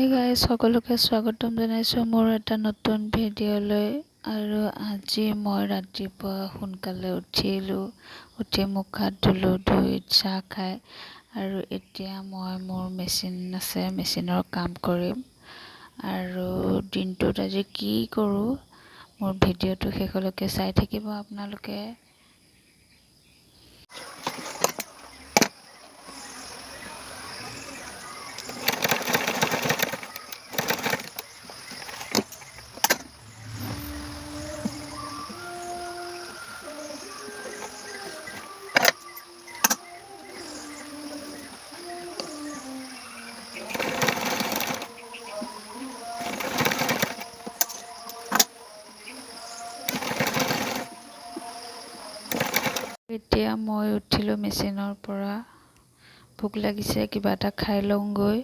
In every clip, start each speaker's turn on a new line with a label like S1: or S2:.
S1: Hey guys সকলোকে স্বাগতম জনাইছোঁ মোৰ এটা নতুন ভিডিঅ'লৈ। আৰু আজি মই ৰাতিপুৱা সোনকালে উঠি মুখ হাত ধুলোঁ, ধুই চাহ খাই আৰু এতিয়া মই মোৰ মেচিন আছে, মেচিনৰ কাম কৰিম। আৰু দিনটোত আজি কি কৰোঁ মোৰ ভিডিঅ'টো শেষলৈকে চাই থাকিব আপোনালোকে। এতিয়া মই উঠিলোঁ মেচিনৰ পৰা, ভোক লাগিছে, কিবা এটা খাই লওঁগৈ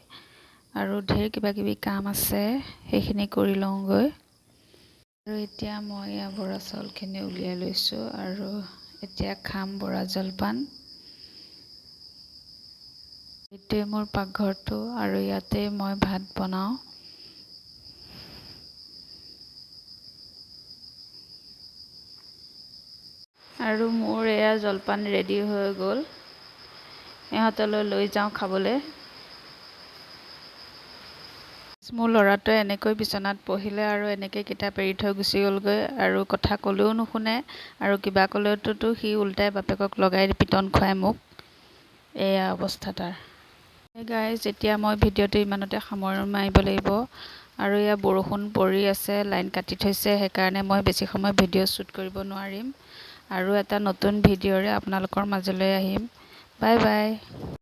S1: আৰু ঢেৰ কিবা কিবি কাম আছে সেইখিনি কৰি লওঁগৈ। আৰু এতিয়া মই বৰা চাউলখিনি উলিয়াই লৈছোঁ আৰু এতিয়া খাম বৰা জলপান। এইটোৱে মোৰ পাকঘৰটো আৰু ইয়াতে মই ভাত বনাওঁ। আৰু মোৰ এয়া জলপান ৰেডি হৈ গ'ল, ইহঁতলৈ লৈ যাওঁ খাবলৈ। মোৰ ল'ৰাটোৱে এনেকৈ বিচনাত পঢ়িলে আৰু এনেকৈ কিতাপ এৰি থৈ গুচি গ'লগৈ আৰু কথা ক'লেও নুশুনে আৰু কিবা ক'লেওতো সি উল্টাই বাপেকক লগাই পিটন খুৱাই মোক। এয়া অৱস্থা তাৰ। গাইজ এতিয়া মই ভিডিঅ'টো ইমানতে সামৰণি মাৰিব লাগিব। আৰু এয়া বৰষুণ পৰি আছে, লাইন কাটি থৈছে, সেইকাৰণে মই বেছি সময় ভিডিঅ' শ্বুট কৰিব নোৱাৰিম। আৰু এটা নতুন ভিডিঅ'ৰে আপোনালোকৰ মাজলৈ আহিম। Bye bye.